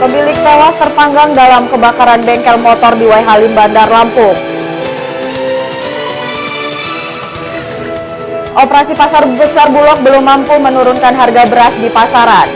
Pemilik tewas terpanggang dalam kebakaran bengkel motor di Waihalim, Bandar Lampung. Operasi pasar besar Bulog belum mampu menurunkan harga beras di pasaran.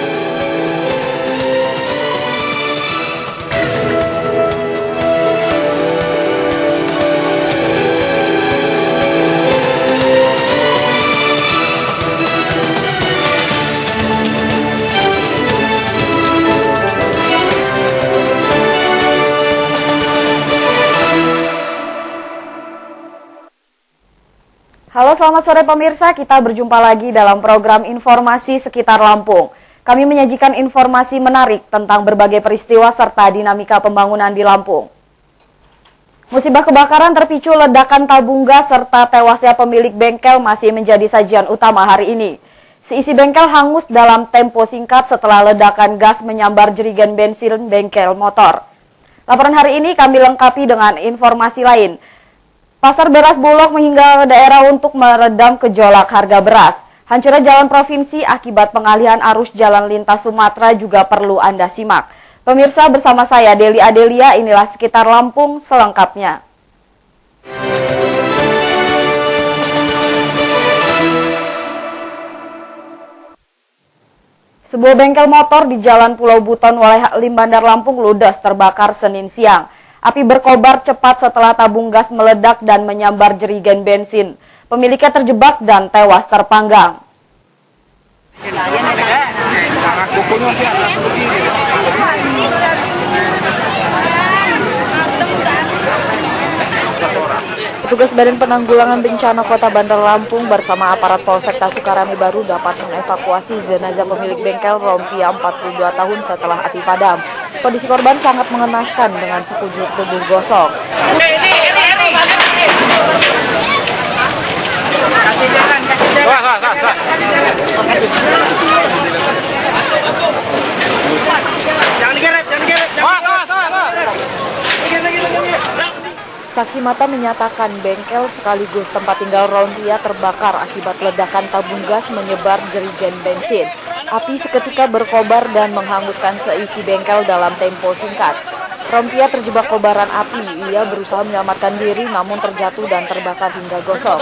Halo, selamat sore pemirsa, kita berjumpa lagi dalam program informasi sekitar Lampung. Kami menyajikan informasi menarik tentang berbagai peristiwa serta dinamika pembangunan di Lampung. Musibah kebakaran terpicu ledakan tabung gas serta tewasnya pemilik bengkel masih menjadi sajian utama hari ini. Seisi bengkel hangus dalam tempo singkat setelah ledakan gas menyambar jerigen bensin bengkel motor. Laporan hari ini kami lengkapi dengan informasi lain. Pasar beras Bulog menghingga daerah untuk meredam gejolak harga beras. Hancurnya jalan provinsi akibat pengalihan arus jalan lintas Sumatera juga perlu Anda simak. Pemirsa, bersama saya Deli Adelia, inilah sekitar Lampung selengkapnya. Sebuah bengkel motor di Jalan Pulau Buton, Waihalim, Bandar Lampung ludes terbakar Senin siang. Api berkobar cepat setelah tabung gas meledak dan menyambar jerigen bensin. Pemiliknya terjebak dan tewas terpanggang. Petugas Badan Penanggulangan Bencana Kota Bandar Lampung bersama aparat Polsek Sukarame baru dapat mengevakuasi jenazah pemilik bengkel Rompia 42 tahun setelah api padam. Kondisi korban sangat mengenaskan dengan sekujur tubuh gosong. Saksi mata menyatakan bengkel sekaligus tempat tinggal Rompia terbakar akibat ledakan tabung gas menyebar jerigen bensin. Api seketika berkobar dan menghanguskan seisi bengkel dalam tempo singkat. Rompia terjebak kobaran api. Ia berusaha menyelamatkan diri namun terjatuh dan terbakar hingga gosong.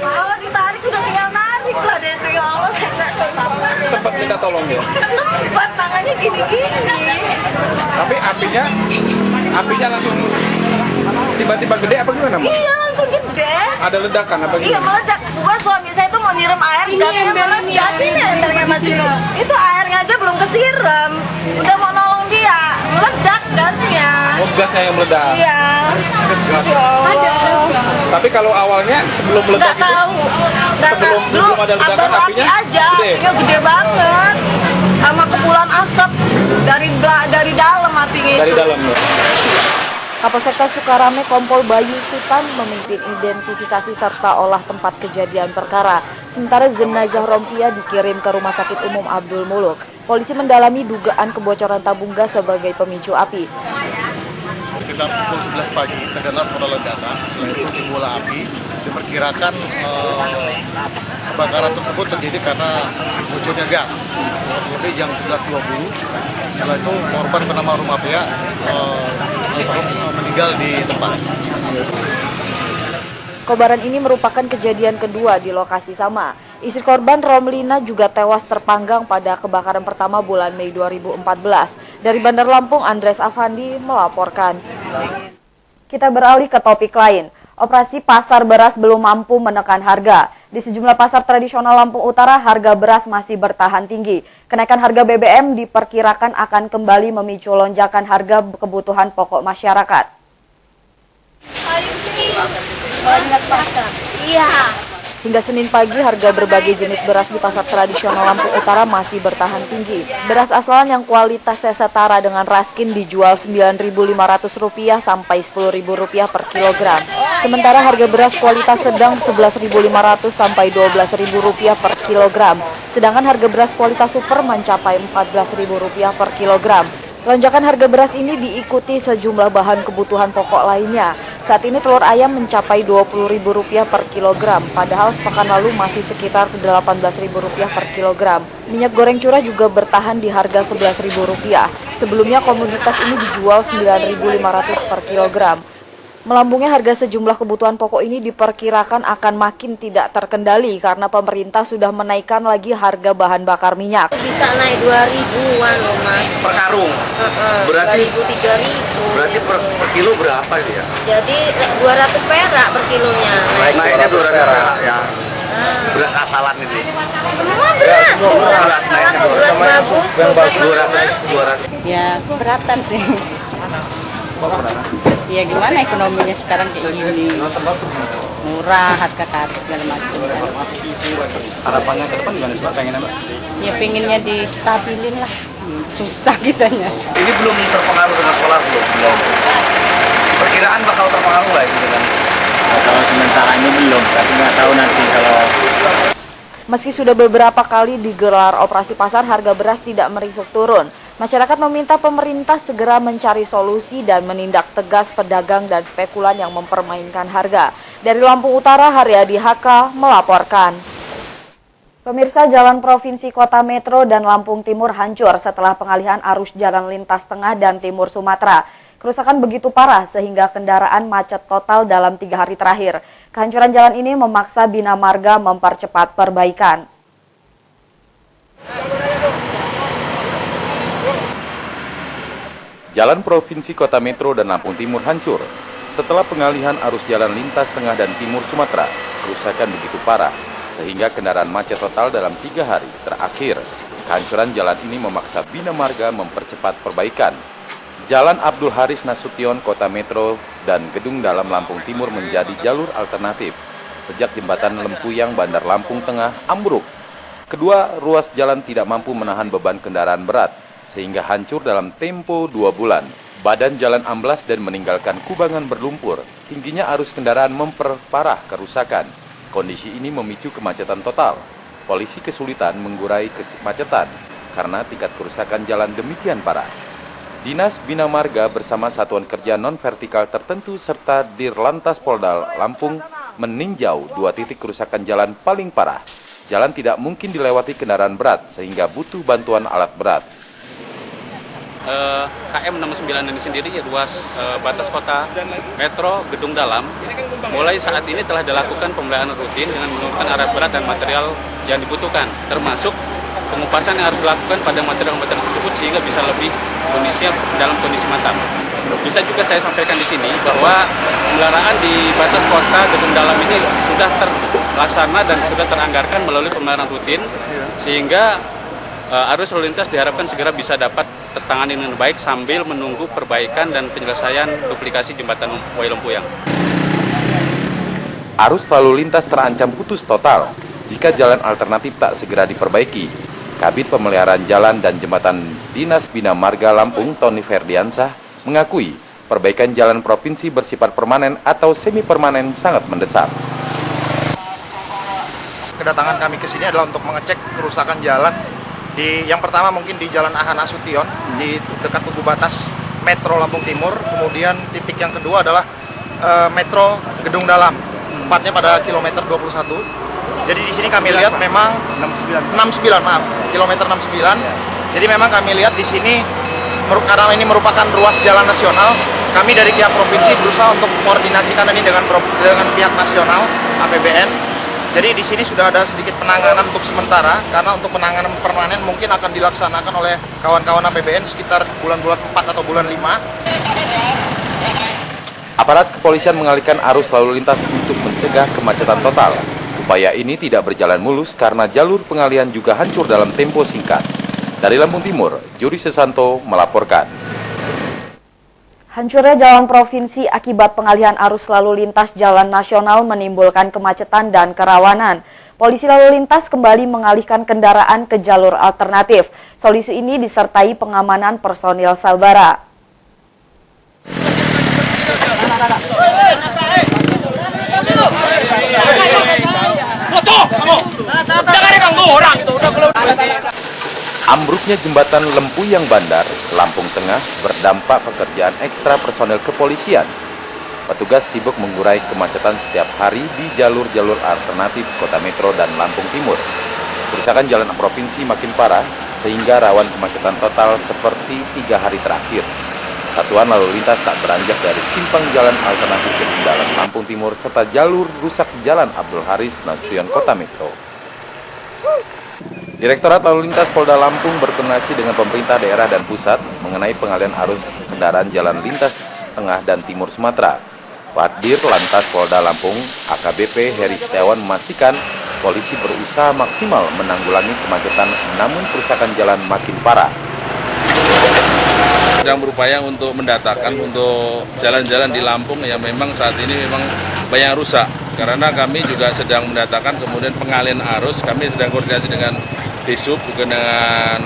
Kalau ditarik udah tinggal narik lah deh itu, ya Allah, saya nggak tahu. Sempat minta tolong ya? Sempat, tangannya gini-gini. Tapi apinya langsung tiba-tiba gede apa gimana, Mbak? Iya, langsung gede. Ada ledakan apa Iya, gimana? meledak. Bukan suami saya tuh mau nyiram air, gasnya meledak. Ini embernya masih itu airnya aja belum kesiram. Udah mau nolong dia, meledak gasnya. Oh, gasnya yang meledak? Iya. Ya Allah. Tapi kalau awalnya sebelum meledak Nggak tahu. Sebelum ada ledakan baru api apinya aja, gede? apinya gede banget. Sama kepulan asap dari dalam apinya itu. Dari dalam ya? Kapolsek Sukarame Kompol Bayu Sutan memimpin identifikasi serta olah tempat kejadian perkara. Sementara jenazah Rompia dikirim ke Rumah Sakit Umum Abdul Muluk. Polisi mendalami dugaan kebocoran tabung gas sebagai pemicu api. Sekitar pukul 11 pagi terdengar suara ledakan, setelah itu timbul api. Diperkirakan kebakaran tersebut terjadi karena bocornya gas. Lebih jam 11.20. Setelah itu korban bernama Rompia meninggal di tempat. Kobaran ini merupakan kejadian kedua di lokasi sama. Istri korban Romlina juga tewas terpanggang pada kebakaran pertama bulan Mei 2014. Dari Bandar Lampung, Andres Afandi melaporkan. Kita beralih ke topik lain. Operasi pasar beras belum mampu menekan harga. Di sejumlah pasar tradisional Lampung Utara, harga beras masih bertahan tinggi. Kenaikan harga BBM diperkirakan akan kembali memicu lonjakan harga kebutuhan pokok masyarakat. Iya. Hingga Senin pagi, harga berbagai jenis beras di pasar tradisional Lampung Utara masih bertahan tinggi. Beras asalan yang kualitasnya setara dengan Raskin dijual Rp9.500 sampai Rp10.000 per kilogram. Sementara harga beras kualitas sedang Rp11.500 sampai Rp12.000 per kilogram. Sedangkan harga beras kualitas super mencapai Rp14.000 per kilogram. Lonjakan harga beras ini diikuti sejumlah bahan kebutuhan pokok lainnya. Saat ini telur ayam mencapai Rp20.000 per kilogram, padahal sepekan lalu masih sekitar Rp18.000 per kilogram. Minyak goreng curah juga bertahan di harga Rp11.000. Sebelumnya komoditas ini dijual Rp9.500 per kilogram. Melambungnya harga sejumlah kebutuhan pokok ini diperkirakan akan makin tidak terkendali karena pemerintah sudah menaikkan lagi harga bahan bakar minyak. Bisa naik 2.000-an loh Mas. Per karung? Berarti 2.000, 3.000. Berarti per kilo berapa itu ya? Jadi 200 perak per kilonya. Naiknya 200 perak ya. Beras asalan ini. Semua beras. Beras naiknya Beras bagus. 200. Ya keberatan sih. Ya gimana ekonominya sekarang kayak gini, murah, harga kartu segala macam. Harapannya ke depan gimana sih Pak? Pengen apa? Ya pengennya distabilin lah, susah kitanya. Ini belum terpengaruh dengan solar belum. Perkiraan bakal terpengaruh lah itu dengan. Kalau sementara ini belum, tapi nggak tahu nanti kalau. Meski sudah beberapa kali digelar operasi pasar, harga beras tidak meringsuk turun. Masyarakat meminta pemerintah segera mencari solusi dan menindak tegas pedagang dan spekulan yang mempermainkan harga. Dari Lampung Utara, Haryadi HK melaporkan. Pemirsa, jalan provinsi Kota Metro dan Lampung Timur hancur setelah pengalihan arus jalan lintas tengah dan timur Sumatera. Kerusakan begitu parah sehingga kendaraan macet total dalam 3 hari terakhir. Kehancuran jalan ini memaksa Bina Marga mempercepat perbaikan. Jalan Provinsi Kota Metro dan Lampung Timur hancur. Setelah pengalihan arus jalan lintas tengah dan timur Sumatera, kerusakan begitu parah, sehingga kendaraan macet total dalam 3 hari terakhir. Kehancuran jalan ini memaksa Bina Marga mempercepat perbaikan. Jalan Abdul Haris Nasution Kota Metro dan Gedung Dalam Lampung Timur menjadi jalur alternatif sejak jembatan Lempuyang Bandar Lampung Tengah ambruk. Kedua ruas jalan tidak mampu menahan beban kendaraan berat, sehingga hancur dalam tempo 2 bulan. Badan jalan amblas dan meninggalkan kubangan berlumpur. Tingginya arus kendaraan memperparah kerusakan. Kondisi ini memicu kemacetan total. Polisi kesulitan mengurai kemacetan karena tingkat kerusakan jalan demikian parah. Dinas Bina Marga bersama Satuan Kerja Non-Vertikal Tertentu serta Dirlantas Polda Lampung meninjau 2 titik kerusakan jalan paling parah. Jalan tidak mungkin dilewati kendaraan berat sehingga butuh bantuan alat berat. KM 69 ini sendiri ya ruas batas kota Metro Gedung Dalam mulai saat ini telah dilakukan pemeliharaan rutin dengan menurunkan alat berat dan material yang dibutuhkan, termasuk pengupasan yang harus dilakukan pada material-material tersebut sehingga bisa lebih dalam kondisi mantap. Bisa juga saya sampaikan di sini bahwa pemeliharaan di batas kota Gedung Dalam ini sudah terlaksana dan sudah teranggarkan melalui pemeliharaan rutin sehingga arus lalu lintas diharapkan segera bisa dapat tertangani dengan baik sambil menunggu perbaikan dan penyelesaian duplikasi jembatan Wai Lempuyang. Arus lalu lintas terancam putus total jika jalan alternatif tak segera diperbaiki. Kabid Pemeliharaan Jalan dan Jembatan Dinas Bina Marga Lampung, Tony Ferdiansah, mengakui perbaikan jalan provinsi bersifat permanen atau semi-permanen sangat mendesak. Kedatangan kami ke sini adalah untuk mengecek kerusakan jalan. Yang pertama mungkin di Jalan AH Nasution di dekat Tugu Batas Metro Lampung Timur. Kemudian titik yang kedua adalah Metro Gedung Dalam, tepatnya pada kilometer 21. Jadi di sini kami lihat memang 69 kilometer 69. Jadi memang kami lihat di sini karena ini merupakan ruas jalan nasional, kami dari pihak provinsi berusaha untuk koordinasikan ini dengan pihak nasional APBN. Jadi di sini sudah ada sedikit penanganan untuk sementara, karena untuk penanganan permanen mungkin akan dilaksanakan oleh kawan-kawan APBN sekitar bulan-bulan 4 atau bulan 5. Aparat kepolisian mengalihkan arus lalu lintas untuk mencegah kemacetan total. Upaya ini tidak berjalan mulus karena jalur pengalihan juga hancur dalam tempo singkat. Dari Lampung Timur, Juri Sesanto melaporkan. Hancurnya jalan provinsi akibat pengalihan arus lalu lintas jalan nasional menimbulkan kemacetan dan kerawanan. Polisi lalu lintas kembali mengalihkan kendaraan ke jalur alternatif. Solusi ini disertai pengamanan personil Salbara. Ambruknya jembatan Lempuyang Bandar, Lampung Tengah berdampak pekerjaan ekstra personel kepolisian. Petugas sibuk mengurai kemacetan setiap hari di jalur-jalur alternatif Kota Metro dan Lampung Timur. Kerusakan jalan provinsi makin parah, sehingga rawan kemacetan total seperti 3 hari terakhir. Satuan lalu lintas tak beranjak dari simpang jalan alternatif Gedung Dalam Lampung Timur serta jalur rusak Jalan Abdul Haris Nasution Kota Metro. Direktorat Lalu Lintas Polda Lampung berkoordinasi dengan pemerintah daerah dan pusat mengenai pengalihan arus kendaraan jalan lintas tengah dan timur Sumatera. Wadir Lantas Polda Lampung, AKBP Heri Setiawan memastikan polisi berusaha maksimal menanggulangi kemacetan namun kerusakan jalan makin parah. Sedang berupaya untuk mendatakan untuk jalan-jalan di Lampung yang memang saat ini memang banyak rusak. Karena kami juga sedang mendatakan kemudian pengalihan arus, kami sedang koordinasi dengan Disub, juga dengan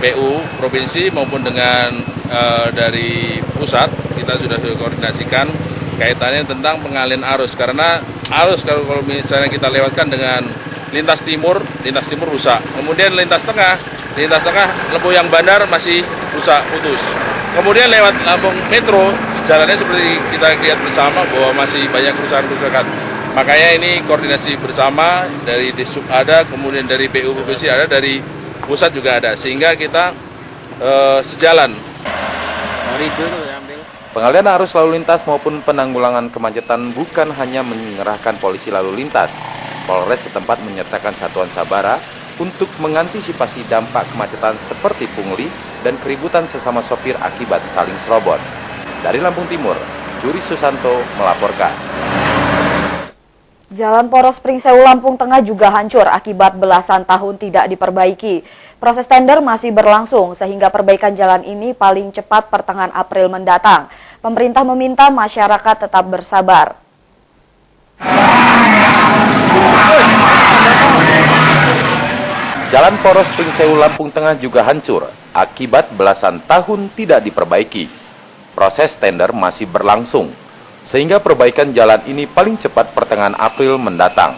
PU Provinsi maupun dengan dari pusat. Kita sudah koordinasikan kaitannya tentang pengalihan arus. Karena arus kalau misalnya kita lewatkan dengan lintas timur rusak. Kemudian lintas tengah Lempuyang Bandar masih rusak putus. Kemudian lewat Lampung Metro, jalannya seperti kita lihat bersama bahwa masih banyak kerusakan. Makanya ini koordinasi bersama dari Disub ada, kemudian dari PU Provinsi ada, dari pusat juga ada, sehingga kita sejalan. Pengalihan arus lalu lintas maupun penanggulangan kemacetan bukan hanya mengerahkan polisi lalu lintas. Polres setempat menyertakan satuan sabara untuk mengantisipasi dampak kemacetan seperti pungli dan keributan sesama sopir akibat saling serobot. Dari Lampung Timur, Juri Susanto melaporkan. Jalan poros Pringsewu Lampung Tengah juga hancur akibat belasan tahun tidak diperbaiki. Proses tender masih berlangsung sehingga perbaikan jalan ini paling cepat pertengahan April mendatang. Pemerintah meminta masyarakat tetap bersabar. Jalan poros Pringsewu Lampung Tengah juga hancur akibat belasan tahun tidak diperbaiki. Proses tender masih berlangsung sehingga perbaikan jalan ini paling cepat pertengahan April mendatang.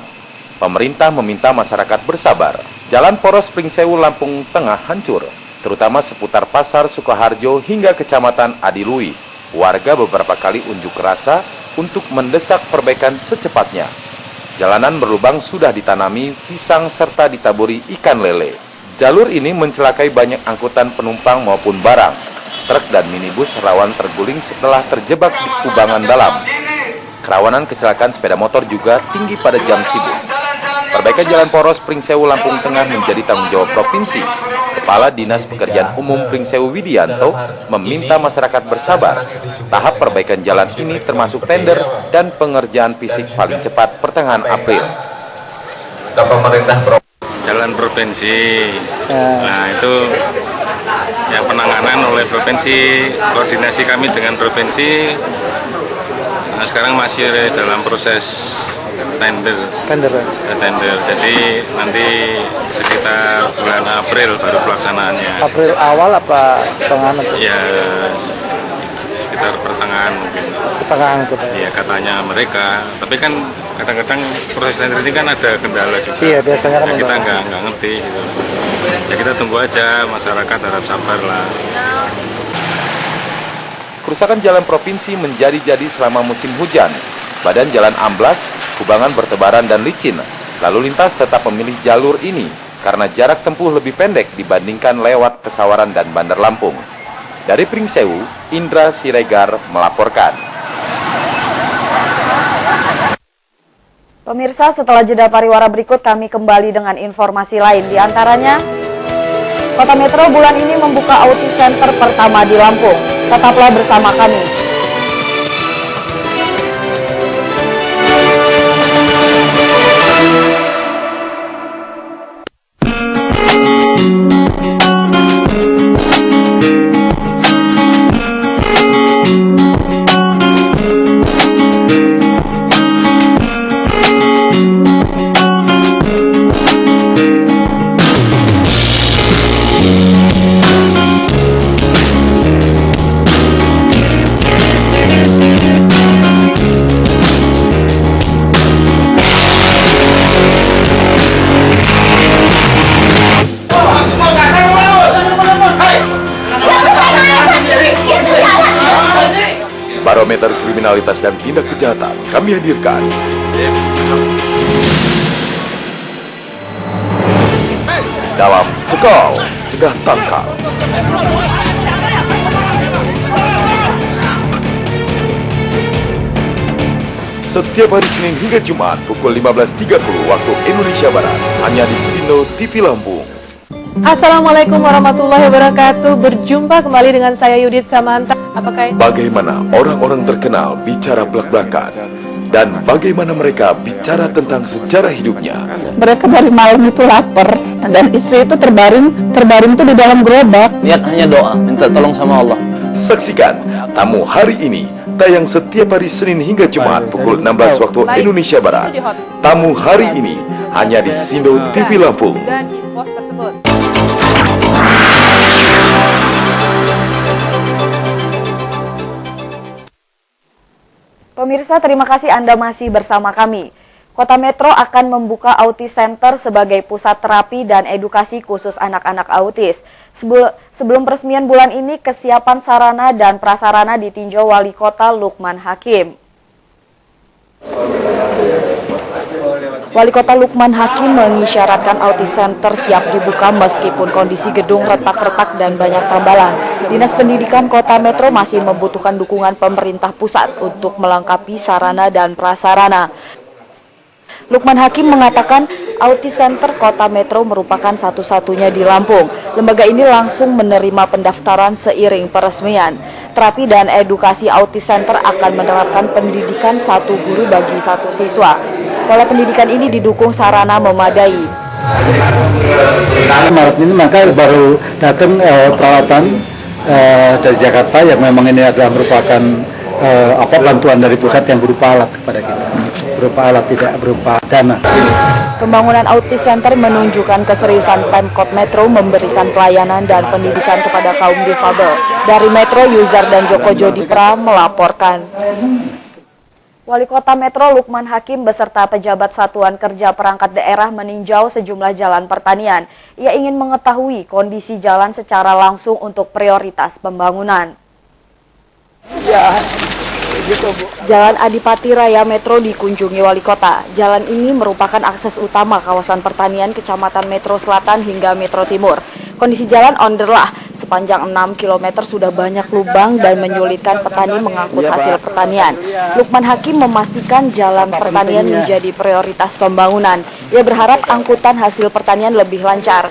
Pemerintah meminta masyarakat bersabar. Jalan poros Pringsewu Lampung Tengah hancur, terutama seputar Pasar Sukoharjo hingga Kecamatan Adilui. Warga beberapa kali unjuk rasa untuk mendesak perbaikan secepatnya. Jalanan berlubang sudah ditanami pisang serta ditaburi ikan lele. Jalur ini mencelakai banyak angkutan penumpang maupun barang. Truk dan minibus rawan terguling setelah terjebak di kubangan dalam. Kerawanan kecelakaan sepeda motor juga tinggi pada jam sibuk. Perbaikan jalan poros Pringsewu Lampung Tengah menjadi tanggung jawab provinsi. Kepala Dinas Pekerjaan Umum Pringsewu Widianto meminta masyarakat bersabar. Tahap perbaikan jalan ini termasuk tender dan pengerjaan fisik paling cepat pertengahan April. Jalan provinsi, nah itu yang penanganan oleh provinsi, koordinasi kami dengan provinsi. Nah, sekarang masih dalam proses tender. Jadi nanti sekitar bulan April baru pelaksanaannya. April awal apa pertengahan? Ya sekitar pertengahan mungkin. Pertengahan itu. Iya katanya mereka, tapi kan kadang-kadang proses tender ini kan ada kendala juga. Iya biasanya kan. Ya, kita nggak ngerti gitu. Ya kita tunggu aja, masyarakat harap sabar lah. Kerusakan jalan provinsi menjadi-jadi selama musim hujan. Badan jalan amblas, kubangan bertebaran dan licin. Lalu lintas tetap memilih jalur ini karena jarak tempuh lebih pendek dibandingkan lewat Pesawaran dan Bandar Lampung. Dari Pringsewu, Indra Siregar melaporkan. Pemirsa, setelah jeda pariwara berikut kami kembali dengan informasi lain. Di antaranya, Kota Metro bulan ini membuka Auti Center pertama di Lampung. Tetaplah bersama kami. Barometer Kriminalitas dan Tindak Kejahatan kami hadirkan dalam Cekal, Cegah Tangkal. Setiap hari Senin hingga Jumat pukul 15.30 waktu Indonesia Barat hanya di Sino TV Lampung. Assalamualaikum warahmatullahi wabarakatuh. Berjumpa kembali dengan saya Yudit Samanta. Bagaimana orang-orang terkenal bicara belak-belakan dan bagaimana mereka bicara tentang sejarah hidupnya. Mereka dari malam itu lapar dan istri itu terbaring itu di dalam gerobak. Niat hanya doa, minta tolong sama Allah. Saksikan Tamu Hari Ini tayang setiap hari Senin hingga Jumat pukul 16 waktu Indonesia Barat. Tamu Hari Ini hanya di Sino TV Lampung. Dan di pos tersebut. Pemirsa, terima kasih Anda masih bersama kami. Kota Metro akan membuka Autis Center sebagai pusat terapi dan edukasi khusus anak-anak autis. Sebelum peresmian bulan ini, kesiapan sarana dan prasarana ditinjau Wali Kota Lukman Hakim. Wali Kota Lukman Hakim mengisyaratkan Autis Center siap dibuka meskipun kondisi gedung retak-retak dan banyak tambalan. Dinas Pendidikan Kota Metro masih membutuhkan dukungan pemerintah pusat untuk melengkapi sarana dan prasarana. Lukman Hakim mengatakan Autis Center Kota Metro merupakan satu-satunya di Lampung. Lembaga ini langsung menerima pendaftaran seiring peresmian. Terapi dan edukasi Autis Center akan menerapkan pendidikan satu guru bagi satu siswa. Pola pendidikan ini didukung sarana memadai. Maret ini maka baru datang peralatan dari Jakarta yang memang ini adalah merupakan bantuan dari pusat yang berupa alat kepada kita. Berupa alat, tidak berupa dana. Pembangunan Autis Center menunjukkan keseriusan Pemkot Metro memberikan pelayanan dan pendidikan kepada kaum difabel. Dari Metro, Yuzar dan Joko Jodipra melaporkan. Wali Kota Metro Lukman Hakim beserta pejabat Satuan Kerja Perangkat Daerah meninjau sejumlah jalan pertanian. Ia ingin mengetahui kondisi jalan secara langsung untuk prioritas pembangunan. Jalan Adipati Raya Metro dikunjungi Wali Kota. Jalan ini merupakan akses utama kawasan pertanian Kecamatan Metro Selatan hingga Metro Timur. Kondisi jalan onderlah, sepanjang 6 km sudah banyak lubang dan menyulitkan petani mengangkut hasil pertanian. Lukman Hakim memastikan jalan pertanian menjadi prioritas pembangunan. Ia berharap angkutan hasil pertanian lebih lancar.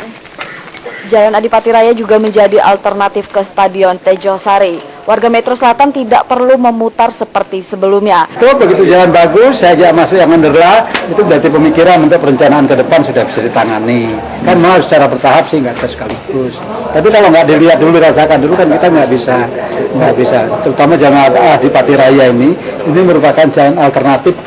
Jalan Adipati Raya juga menjadi alternatif ke Stadion Tejo Sari. Warga Metro Selatan tidak perlu memutar seperti sebelumnya. Begitu jalan bagus, saya ajak masuk yang underlah, itu berarti pemikiran untuk perencanaan ke depan sudah bisa ditangani. Kan mau secara bertahap sih nggak sekaligus. Tapi kalau nggak dilihat dulu, dirasakan dulu kan kita nggak bisa. Terutama jalan Adipati Raya ini merupakan jalan alternatif.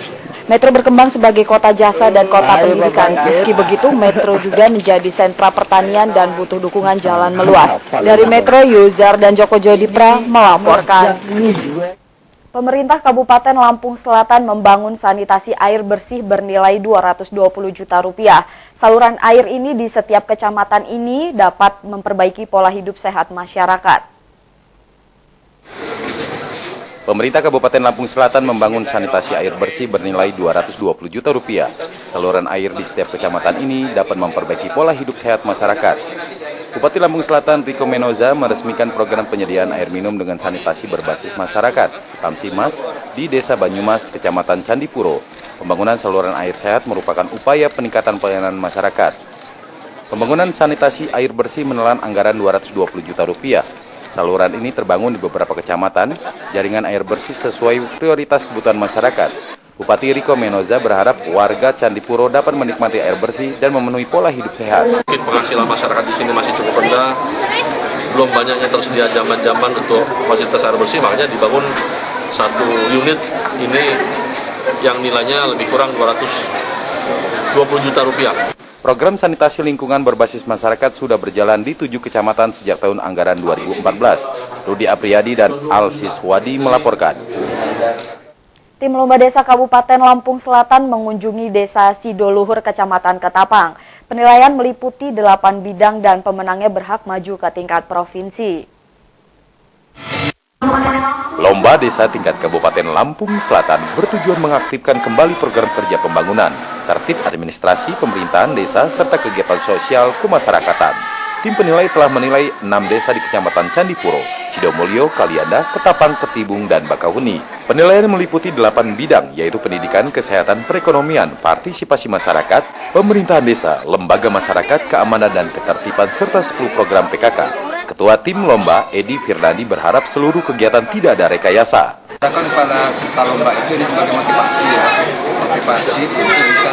Metro berkembang sebagai kota jasa dan kota pendidikan. Meski begitu, Metro juga menjadi sentra pertanian dan butuh dukungan jalan meluas. Dari Metro, Yuzar dan Joko Jodipra melaporkan. Pemerintah Kabupaten Lampung Selatan membangun sanitasi air bersih bernilai 220 juta rupiah. Saluran air ini di setiap kecamatan ini dapat memperbaiki pola hidup sehat masyarakat. Pemerintah Kabupaten Lampung Selatan membangun sanitasi air bersih bernilai 220 juta rupiah. Saluran air di setiap kecamatan ini dapat memperbaiki pola hidup sehat masyarakat. Bupati Lampung Selatan Riko Menoza meresmikan program penyediaan air minum dengan sanitasi berbasis masyarakat Pamsimas di Desa Banyumas, Kecamatan Candipuro. Pembangunan saluran air sehat merupakan upaya peningkatan pelayanan masyarakat. Pembangunan sanitasi air bersih menelan anggaran 220 juta rupiah. Saluran ini terbangun di beberapa kecamatan, jaringan air bersih sesuai prioritas kebutuhan masyarakat. Bupati Riko Menoza berharap warga Candipuro dapat menikmati air bersih dan memenuhi pola hidup sehat. Mungkin penghasilan masyarakat di sini masih cukup rendah, belum banyaknya tersedia jamban-jamban untuk fasilitas air bersih, makanya dibangun satu unit ini yang nilainya lebih kurang 220 juta rupiah. Program sanitasi lingkungan berbasis masyarakat sudah berjalan di 7 kecamatan sejak tahun anggaran 2014. Rudi Apriyadi dan Al Siswadi melaporkan. Tim Lomba Desa Kabupaten Lampung Selatan mengunjungi Desa Sidoluhur, Kecamatan Ketapang. Penilaian meliputi 8 bidang dan pemenangnya berhak maju ke tingkat provinsi. Lomba Desa tingkat Kabupaten Lampung Selatan bertujuan mengaktifkan kembali program kerja pembangunan, tertib administrasi pemerintahan desa, serta kegiatan sosial kemasyarakatan. Tim penilai telah menilai 6 desa di Kecamatan Candipuro, Sidomulyo, Kalianda, Ketapang, Ketibung, dan Bakahuni. Penilaian meliputi 8 bidang, yaitu pendidikan, kesehatan, perekonomian, partisipasi masyarakat, pemerintahan desa, lembaga masyarakat, keamanan dan ketertiban, serta 10 program PKK. Ketua Tim Lomba, Edi Firdani, berharap seluruh kegiatan tidak ada rekayasa. Katakan pada serta lomba itu ini sebagai motivasi ya, motivasi untuk bisa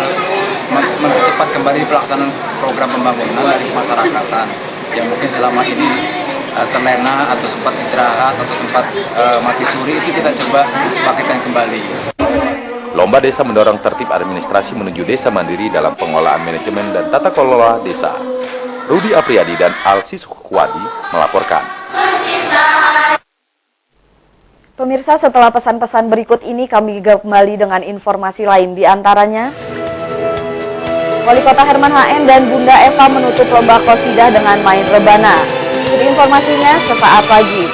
mempercepat kembali pelaksanaan program pembangunan dari kemasyarakatan yang mungkin selama ini terlena atau sempat istirahat atau sempat mati suri, itu kita coba bangkitkan kembali. Lomba desa mendorong tertib administrasi menuju desa mandiri dalam pengelolaan manajemen dan tata kelola desa. Rudi Apriyadi dan Alsi Sukwadi melaporkan. Pemirsa, setelah pesan-pesan berikut ini kami kembali dengan informasi lain, di antaranya Wali Kota Herman HN dan Bunda Eva menutup lomba qosidah dengan main rebana. Ikuti informasinya sesaat lagi.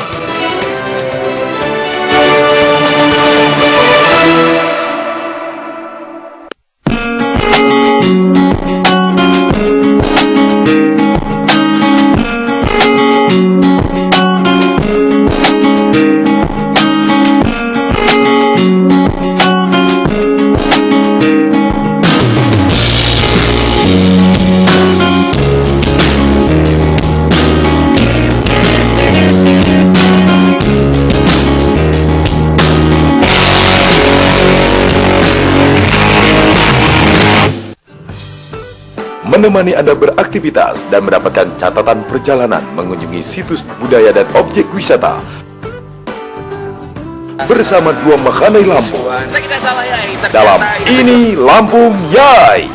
Menemani Anda beraktivitas dan mendapatkan catatan perjalanan mengunjungi situs budaya dan objek wisata bersama dua Makhanai Lampung dalam Ini Lampung Yai.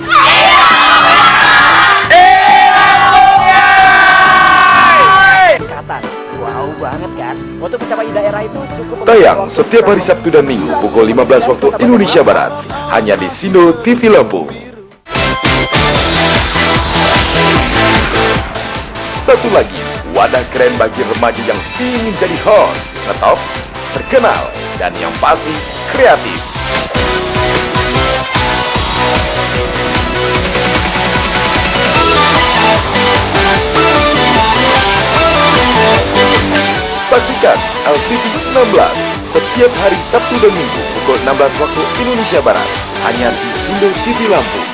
Wow banget kan? Untuk mencapai daerah itu cukup. Tayang setiap hari Sabtu dan Minggu pukul 15 waktu Indonesia Barat hanya di Sindo TV Lampung. Satu lagi, wadah keren bagi remaja yang ingin jadi host, ngetop, terkenal, dan yang pasti kreatif. Saksikan LTV 16 setiap hari Sabtu dan Minggu pukul 16 waktu Indonesia Barat hanya di Sindo TV Lampung.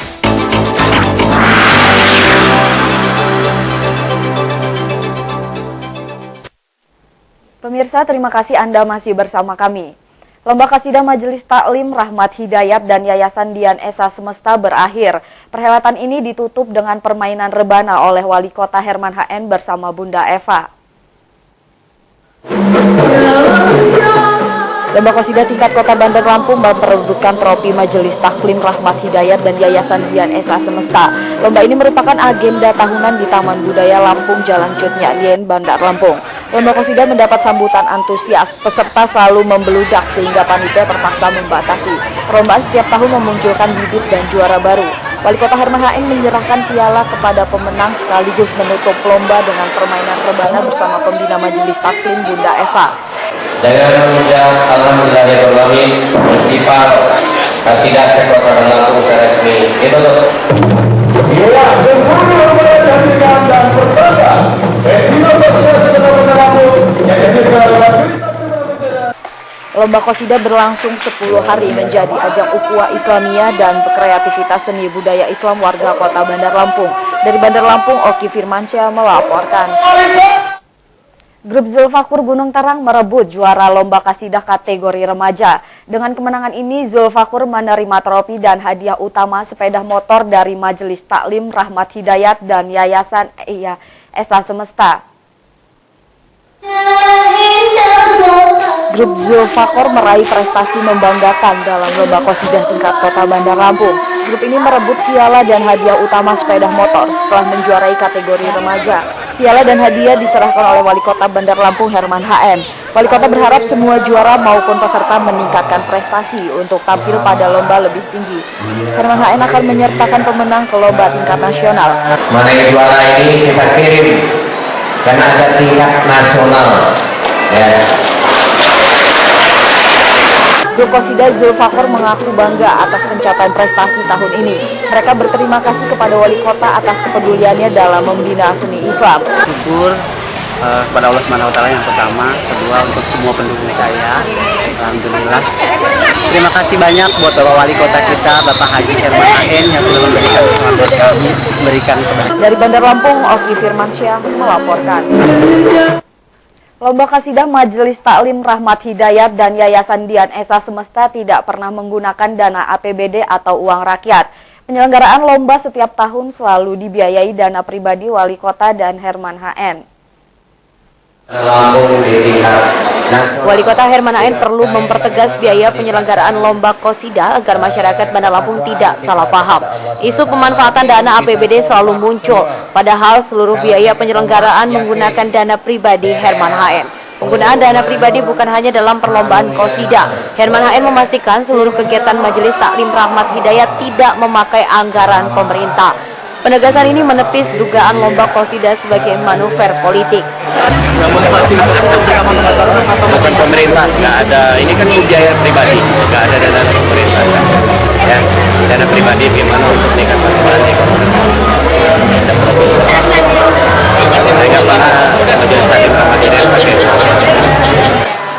Pemirsa, terima kasih Anda masih bersama kami. Lomba Qasidah Majelis Taklim Rahmat Hidayat dan Yayasan Dian Esa Semesta berakhir. Perhelatan ini ditutup dengan permainan rebana oleh Wali Kota Herman HN bersama Bunda Eva. Lomba Qasidah tingkat Kota Bandar Lampung memperebutkan trofi Majelis Taklim Rahmat Hidayat dan Yayasan Dian Esa Semesta. Lomba ini merupakan agenda tahunan di Taman Budaya Lampung Jalan Cut Nyak Dien, Bandar Lampung. Lomba Qasidah mendapat sambutan antusias, peserta selalu membeludak sehingga panitia terpaksa membatasi. Perlombaan setiap tahun memunculkan bibit dan juara baru. Wali Kota Herman HN menyerahkan piala kepada pemenang sekaligus menutup lomba dengan permainan rebana bersama pembina Majelis Taklim Bunda Eva. Dengan mengucap alhamdulillahirrahmanirrahim, festival Qasidah Sekota Lampung secara resmi ditutup. Iya, berburu menyaksikan dan berbangga Festival Qasidah Sekota Lampung yang dihadirkan oleh Majelis Taklim Rahmat Hidayat. Lomba Qasidah berlangsung 10 hari menjadi ajang ukhuwah Islamiyah dan kreativitas seni budaya Islam warga Kota Bandar Lampung. Dari Bandar Lampung, Oki Firmansyah melaporkan. Grup Zulfakur Gunung Terang merebut juara lomba Qasidah kategori remaja. Dengan kemenangan ini, Zulfakur menerima trofi dan hadiah utama sepeda motor dari Majelis Taklim Rahmat Hidayat dan Yayasan Esa Semesta. Grup Zulfakur meraih prestasi membanggakan dalam lomba Qasidah tingkat Kota Bandar Lampung. Grup ini merebut piala dan hadiah utama sepeda motor setelah menjuarai kategori remaja. Piala dan hadiah diserahkan oleh Wali Kota Bandar Lampung Herman HN. Wali Kota berharap semua juara maupun peserta meningkatkan prestasi untuk tampil pada lomba lebih tinggi. Herman HN akan menyertakan pemenang ke lomba tingkat nasional. Mana yang juara ini kita kirim karena ada tingkat nasional. Ya. Grup Qosidah Zulfaqor mengaku bangga atas pencapaian prestasi tahun ini. Mereka berterima kasih kepada wali kota atas kepeduliannya dalam membina seni Islam. Syukur kepada Allah SWT yang pertama, kedua untuk semua pendukung saya. Alhamdulillah. Terima kasih banyak buat Bapak Wali Kota kita, Bapak Haji Herman HN yang telah memberikan kesempatan kami, memberikan kebahagiaan. Dari Bandar Lampung, Oki Firmansyah melaporkan. Lomba Qasidah Majelis Taklim Rahmat Hidayat dan Yayasan Dian Esa Semesta tidak pernah menggunakan dana APBD atau uang rakyat. Penyelenggaraan lomba setiap tahun selalu dibiayai dana pribadi Wali Kota dan Herman HN. Wali Kota Herman HN perlu mempertegas biaya penyelenggaraan lomba Qasidah agar masyarakat Bandar Lampung tidak salah paham. Isu pemanfaatan dana APBD selalu muncul, padahal seluruh biaya penyelenggaraan menggunakan dana pribadi Herman HN. Penggunaan dana pribadi bukan hanya dalam perlombaan Qasidah. Herman HN memastikan seluruh kegiatan Majelis Taklim Rahmat Hidayat tidak memakai anggaran pemerintah. Penegasan ini menepis dugaan lomba Qasidah sebagai manuver politik. Bukan pemerintah, nggak ada. Ini kan biaya pribadi, nggak ada dana pemerintah. Ya, dana pribadi gimana untuk meningkatkan ekonomi desa provinsi. Sehingga para Majelis Taklim Rahmat Hidayat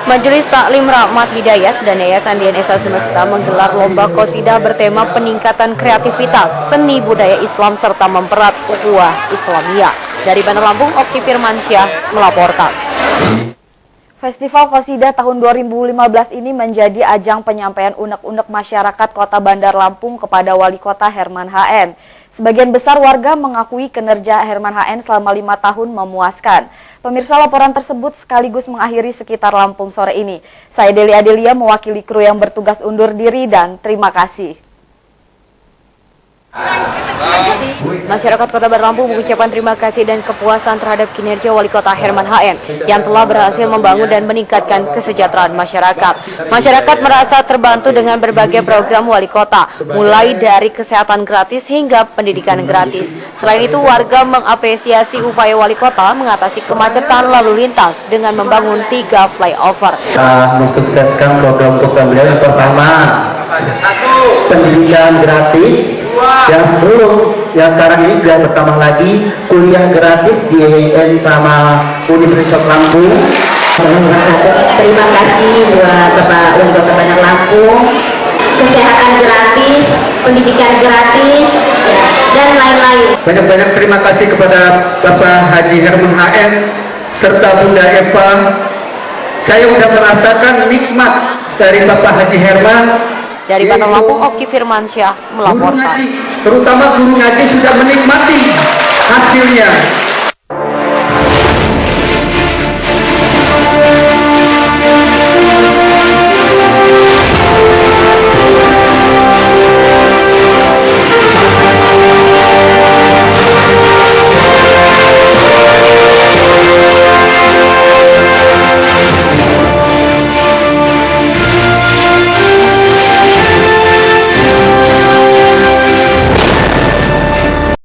Majelis Taklim Rahmat Hidayat dan Yayasan Dian Esa Semesta menggelar lomba Qasidah bertema peningkatan kreativitas, seni budaya Islam serta mempererat ukhuwah Islamiyah. Dari Bandar Lampung, Oki Firmansyah melaporkan. Festival Qasidah tahun 2015 ini menjadi ajang penyampaian unek-unek masyarakat Kota Bandar Lampung kepada Wali Kota Herman HN. Sebagian besar warga mengakui kinerja Herman HN selama 5 tahun memuaskan. Pemirsa, laporan tersebut sekaligus mengakhiri Sekitar Lampung sore ini. Saya Deli Adelia mewakili kru yang bertugas undur diri dan terima kasih. Masyarakat Kota Bandar Lampung mengucapkan terima kasih dan kepuasan terhadap kinerja Wali Kota Herman HN yang telah berhasil membangun dan meningkatkan kesejahteraan masyarakat. Masyarakat merasa terbantu dengan berbagai program Wali Kota, mulai dari kesehatan gratis hingga pendidikan gratis. Selain itu, warga mengapresiasi upaya Wali Kota mengatasi kemacetan lalu lintas dengan membangun 3 flyover. Mensukseskan program-program beliau yang pertama, pendidikan gratis. Yang sekarang ini juga bertambah lagi kuliah gratis di EIN sama Universitas Lampung. Terima kasih buat Bapak Wali Kota Bandar Lampung, kesehatan gratis, pendidikan gratis, dan lain-lain. Banyak-banyak terima kasih kepada Bapak Haji Herman HN serta Bunda Eva. Saya sudah merasakan nikmat dari Bapak Haji Herman. Dari Bandar Lampung, Oki Firmansyah melaporkan. Terutama guru ngaji sudah menikmati hasilnya.